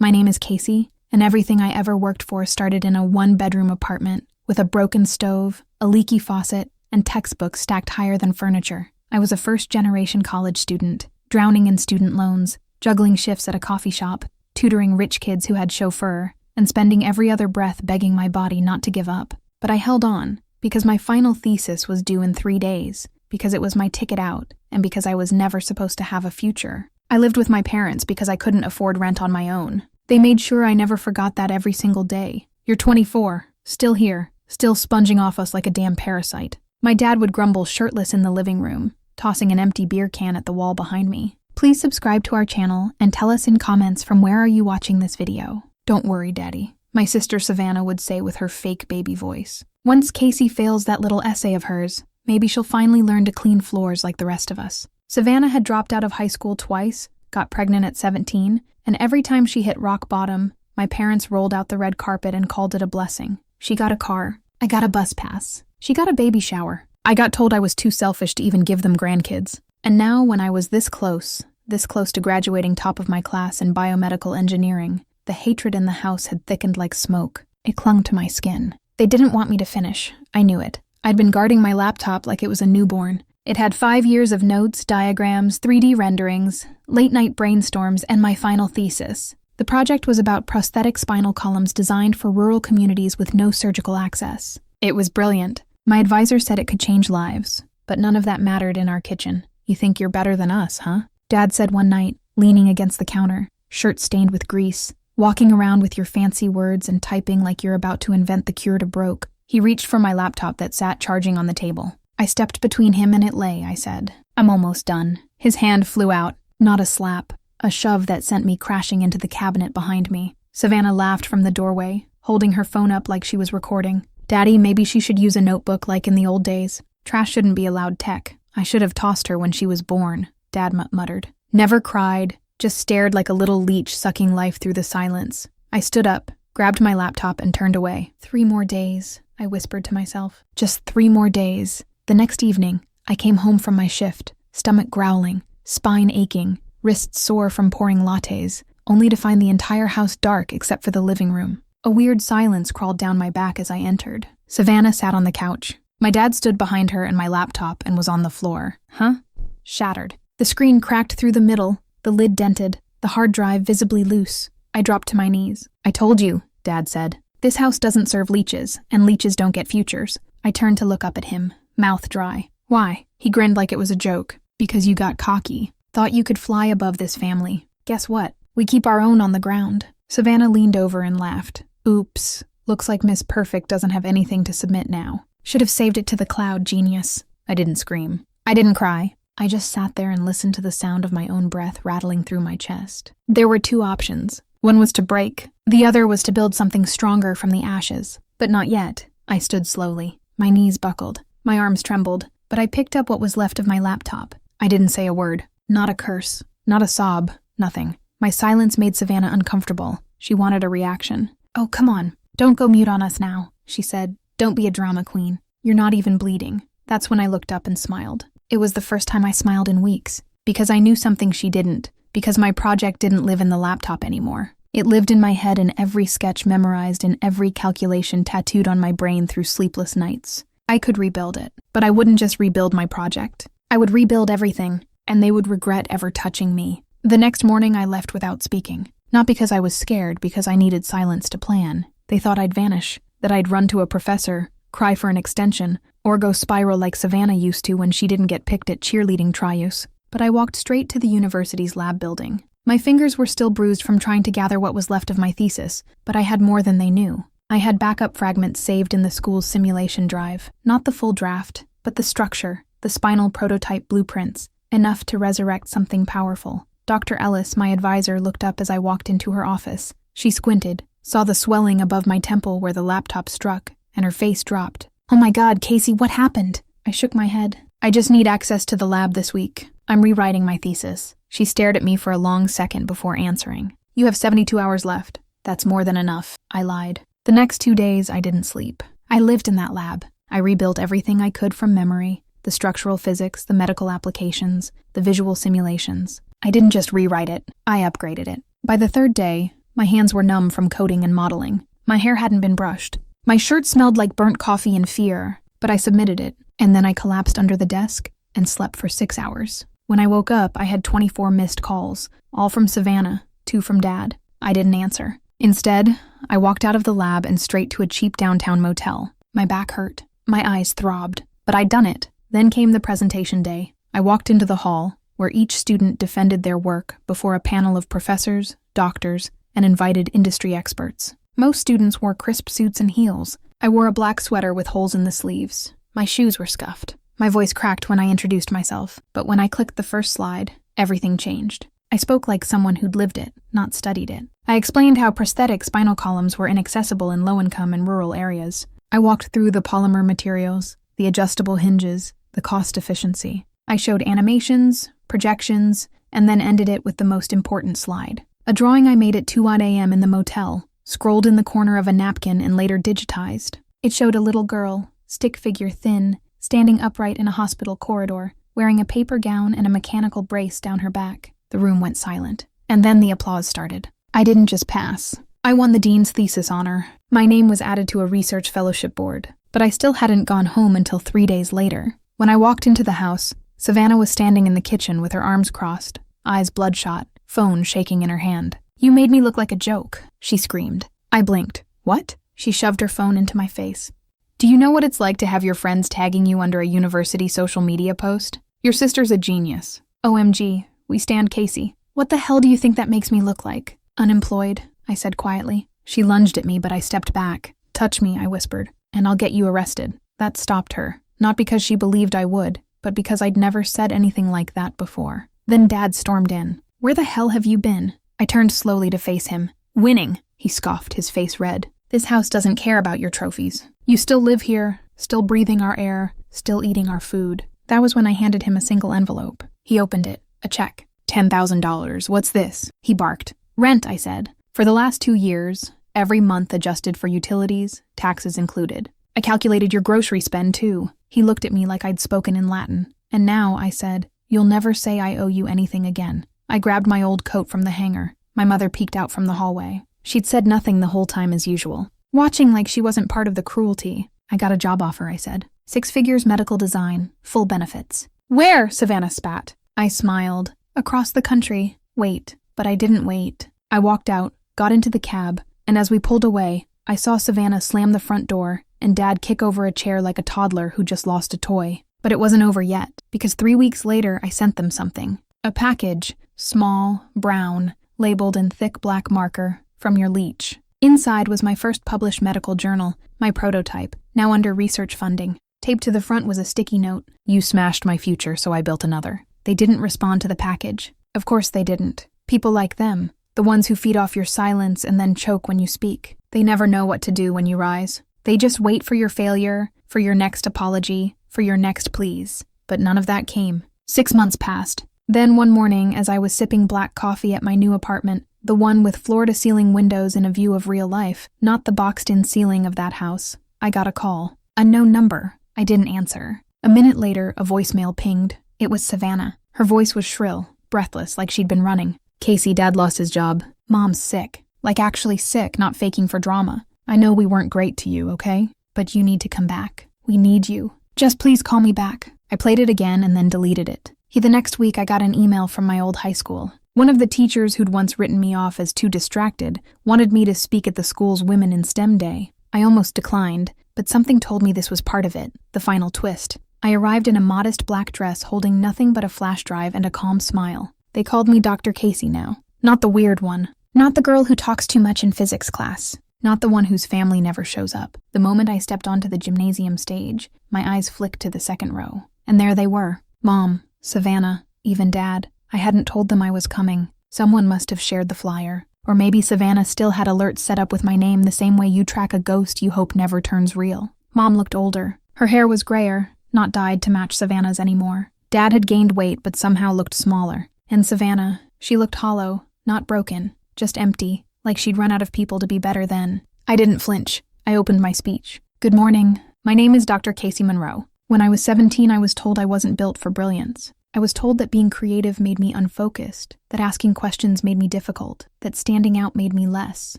My name is Casey, and everything I ever worked for started in a one-bedroom apartment with a broken stove, a leaky faucet, and textbooks stacked higher than furniture. I was a first-generation college student, drowning in student loans, juggling shifts at a coffee shop, tutoring rich kids who had chauffeur, and spending every other breath begging my body not to give up. But I held on, because my final thesis was due in 3 days, because it was my ticket out, and because I was never supposed to have a future. I lived with my parents because I couldn't afford rent on my own. They made sure I never forgot that every single day. You're 24, still here, still sponging off us like a damn parasite. My dad would grumble shirtless in the living room, tossing an empty beer can at the wall behind me. Please subscribe to our channel and tell us in comments from where are you watching this video. Don't worry, Daddy, my sister Savannah would say with her fake baby voice. Once Casey fails that little essay of hers, maybe she'll finally learn to clean floors like the rest of us. Savannah had dropped out of high school twice, got pregnant at 17, and every time she hit rock bottom, my parents rolled out the red carpet and called it a blessing. She got a car. I got a bus pass. She got a baby shower. I got told I was too selfish to even give them grandkids. And now, when I was this close to graduating top of my class in biomedical engineering, the hatred in the house had thickened like smoke. It clung to my skin. They didn't want me to finish. I knew it. I'd been guarding my laptop like it was a newborn. It had 5 years of notes, diagrams, 3D renderings, late-night brainstorms, and my final thesis. The project was about prosthetic spinal columns designed for rural communities with no surgical access. It was brilliant. My advisor said it could change lives, but none of that mattered in our kitchen. You think you're better than us, huh? Dad said one night, leaning against the counter, shirt stained with grease, walking around with your fancy words and typing like you're about to invent the cure to broke. He reached for my laptop that sat charging on the table. I stepped between him and it lay, I said. I'm almost done. His hand flew out, not a slap, a shove that sent me crashing into the cabinet behind me. Savannah laughed from the doorway, holding her phone up like she was recording. Daddy, maybe she should use a notebook like in the old days. Trash shouldn't be allowed tech. I should have tossed her when she was born, Dad muttered. Never cried, just stared like a little leech sucking life through the silence. I stood up, grabbed my laptop, and turned away. 3 more days, I whispered to myself. Just 3 more days. The next evening, I came home from my shift, stomach growling, spine aching, wrists sore from pouring lattes, only to find the entire house dark except for the living room. A weird silence crawled down my back as I entered. Savannah sat on the couch. My dad stood behind her and my laptop and was on the floor. Huh? Shattered. The screen cracked through the middle, the lid dented, the hard drive visibly loose. I dropped to my knees. I told you, Dad said. This house doesn't serve leeches, and leeches don't get futures. I turned to look up at him, mouth dry. Why? He grinned like it was a joke. Because you got cocky. Thought you could fly above this family. Guess what? We keep our own on the ground. Savannah leaned over and laughed. Oops. Looks like Miss Perfect doesn't have anything to submit now. Should have saved it to the cloud, genius. I didn't scream. I didn't cry. I just sat there and listened to the sound of my own breath rattling through my chest. There were 2 options. One was to break. The other was to build something stronger from the ashes. But not yet. I stood slowly. My knees buckled. My arms trembled. But I picked up what was left of my laptop. I didn't say a word. Not a curse. Not a sob. Nothing. My silence made Savannah uncomfortable. She wanted a reaction. Oh, come on. Don't go mute on us now, she said. Don't be a drama queen. You're not even bleeding. That's when I looked up and smiled. It was the first time I smiled in weeks. Because I knew something she didn't. Because my project didn't live in the laptop anymore. It lived in my head in every sketch memorized, in every calculation tattooed on my brain through sleepless nights. I could rebuild it. But I wouldn't just rebuild my project. I would rebuild everything, and they would regret ever touching me. The next morning I left without speaking. Not because I was scared, because I needed silence to plan. They thought I'd vanish, that I'd run to a professor, cry for an extension, or go spiral like Savannah used to when she didn't get picked at cheerleading tryouts. But I walked straight to the university's lab building. My fingers were still bruised from trying to gather what was left of my thesis, but I had more than they knew. I had backup fragments saved in the school's simulation drive. Not the full draft, but the structure, the spinal prototype blueprints, enough to resurrect something powerful. Dr. Ellis, my advisor, looked up as I walked into her office. She squinted, saw the swelling above my temple where the laptop struck, and her face dropped. Oh my God, Casey, what happened? I shook my head. I just need access to the lab this week. I'm rewriting my thesis. She stared at me for a long second before answering. You have 72 hours left. That's more than enough, I lied. The next 2 days, I didn't sleep. I lived in that lab. I rebuilt everything I could from memory, the structural physics, the medical applications, the visual simulations. I didn't just rewrite it, I upgraded it. By the 3rd day, My hands were numb from coding and modeling. My hair hadn't been brushed. My shirt smelled like burnt coffee and fear, but I submitted it, and then I collapsed under the desk and slept for 6 hours. When I woke up, I had 24 missed calls, all from Savannah, 2 from Dad. I didn't answer. Instead, I walked out of the lab and straight to a cheap downtown motel. My back hurt. My eyes throbbed. But I'd done it. Then came the presentation day. I walked into the hall, where each student defended their work before a panel of professors, doctors, and invited industry experts. Most students wore crisp suits and heels. I wore a black sweater with holes in the sleeves. My shoes were scuffed. My voice cracked when I introduced myself, but when I clicked the first slide, everything changed. I spoke like someone who'd lived it, not studied it. I explained how prosthetic spinal columns were inaccessible in low-income and rural areas. I walked through the polymer materials, the adjustable hinges, the cost efficiency. I showed animations, projections, and then ended it with the most important slide. A drawing I made at 2 a.m. in the motel, scrolled in the corner of a napkin and later digitized. It showed a little girl, stick figure thin, standing upright in a hospital corridor, wearing a paper gown and a mechanical brace down her back. The room went silent. And then the applause started. I didn't just pass. I won the Dean's Thesis honor. My name was added to a research fellowship board, but I still hadn't gone home until 3 days later. When I walked into the house, Savannah was standing in the kitchen with her arms crossed, eyes bloodshot, phone shaking in her hand. "You made me look like a joke," she screamed. I blinked. "What?" She shoved her phone into my face. "Do you know what it's like to have your friends tagging you under a university social media post? Your sister's a genius. OMG, we stand Casey. What the hell do you think that makes me look like?" "Unemployed," I said quietly. She lunged at me, but I stepped back. "Touch me," I whispered, "and I'll get you arrested." That stopped her, not because she believed I would, but because I'd never said anything like that before. Then Dad stormed in. "Where the hell have you been?" I turned slowly to face him. "Winning," he scoffed, his face red. "This house doesn't care about your trophies. You still live here, still breathing our air, still eating our food." That was when I handed him a single envelope. He opened it. A check. $10,000. "What's this?" He barked. "Rent," I said. "For the last 2 years, every month adjusted for utilities, taxes included. I calculated your grocery spend, too." He looked at me like I'd spoken in Latin. "And now," I said, "you'll never say I owe you anything again." I grabbed my old coat from the hanger. My mother peeked out from the hallway. She'd said nothing the whole time as usual, watching like she wasn't part of the cruelty. "I got a job offer," I said. 6 figures, medical design, full benefits." "Where?" Savannah spat. I smiled. "Across the country." Wait. But I didn't wait. I walked out, got into the cab, and as we pulled away, I saw Savannah slam the front door and Dad kick over a chair like a toddler who just lost a toy. But it wasn't over yet, because 3 weeks later I sent them something. A package, small, brown, labeled in thick black marker, from your leech. Inside was my first published medical journal, my prototype, now under research funding. Taped to the front was a sticky note. "You smashed my future, so I built another." They didn't respond to the package. Of course they didn't. People like them, the ones who feed off your silence and then choke when you speak. They never know what to do when you rise. They just wait for your failure, for your next apology, for your next please. But none of that came. 6 months passed. Then one morning, as I was sipping black coffee at my new apartment, the one with floor-to-ceiling windows and a view of real life, not the boxed-in ceiling of that house, I got a call. Unknown number. I didn't answer. A minute later, a voicemail pinged. It was Savannah. Her voice was shrill, breathless, like she'd been running. "Casey, Dad lost his job. Mom's sick. Like actually sick, not faking for drama. I know we weren't great to you, okay? But you need to come back. We need you. Just please call me back." I played it again and then deleted it. The next week I got an email from my old high school. One of the teachers who'd once written me off as too distracted wanted me to speak at the school's Women in STEM Day. I almost declined, but something told me this was part of it, the final twist. I arrived in a modest black dress holding nothing but a flash drive and a calm smile. They called me Dr. Casey now. Not the weird one. Not the girl who talks too much in physics class. Not the one whose family never shows up. The moment I stepped onto the gymnasium stage, my eyes flicked to the second row. And there they were. Mom, Savannah, even Dad. I hadn't told them I was coming. Someone must have shared the flyer. Or maybe Savannah still had alerts set up with my name the same way you track a ghost you hope never turns real. Mom looked older. Her hair was grayer, not dyed to match Savannah's anymore. Dad had gained weight but somehow looked smaller. And Savannah, she looked hollow, not broken, just empty, like she'd run out of people to be better than. I didn't flinch. I opened my speech. "Good morning. My name is Dr. Casey Monroe. When I was 17, I was told I wasn't built for brilliance. I was told that being creative made me unfocused, that asking questions made me difficult, that standing out made me less.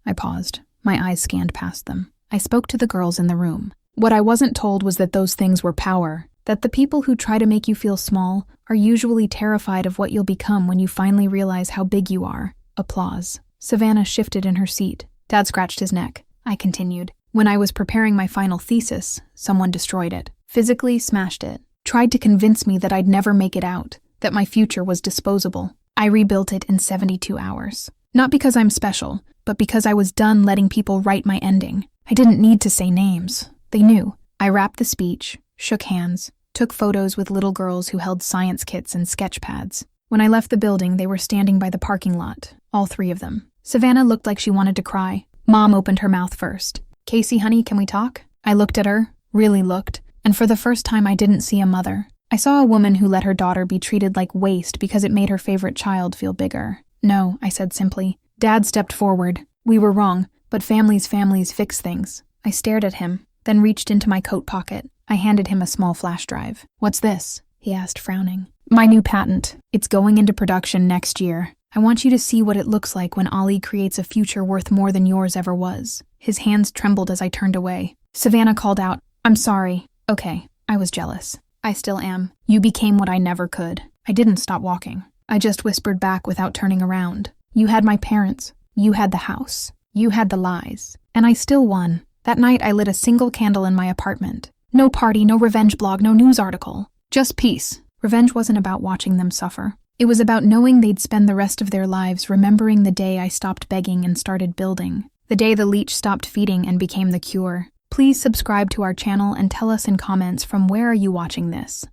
I paused. My eyes scanned past them. I spoke to the girls in the room. What I wasn't told was that those things were power, that the people who try to make you feel small are usually terrified of what you'll become when you finally realize how big you are. Applause. Savannah shifted in her seat. Dad scratched his neck. I continued. When I was preparing my final thesis, someone destroyed it. Physically smashed it. Tried to convince me that I'd never make it out, that my future was disposable. I rebuilt it in 72 hours. Not because I'm special, but because I was done letting people write my ending. I didn't need to say names. They knew. I wrapped the speech, shook hands, took photos with little girls who held science kits and sketch pads. When I left the building, they were standing by the parking lot, all three of them. Savannah looked like she wanted to cry. Mom opened her mouth first. Casey, honey, can we talk? I looked at her, really looked, and for the first time I didn't see a mother. I saw a woman who let her daughter be treated like waste because it made her favorite child feel bigger. No, I said simply. Dad stepped forward. We were wrong, but families fix things. I stared at him, then reached into my coat pocket. I handed him a small flash drive. What's this? He asked, frowning. My new patent. It's going into production next year. I want you to see what it looks like when Ollie creates a future worth more than yours ever was. His hands trembled as I turned away. Savannah called out, I'm sorry. Okay, I was jealous. I still am. You became what I never could. I didn't stop walking. I just whispered back without turning around. You had my parents. You had the house. You had the lies. And I still won. That night I lit a single candle in my apartment. No party, no revenge blog, no news article. Just peace. Revenge wasn't about watching them suffer. It was about knowing they'd spend the rest of their lives remembering the day I stopped begging and started building. The day the leech stopped feeding and became the cure. Please subscribe to our channel and tell us in comments from where are you watching this.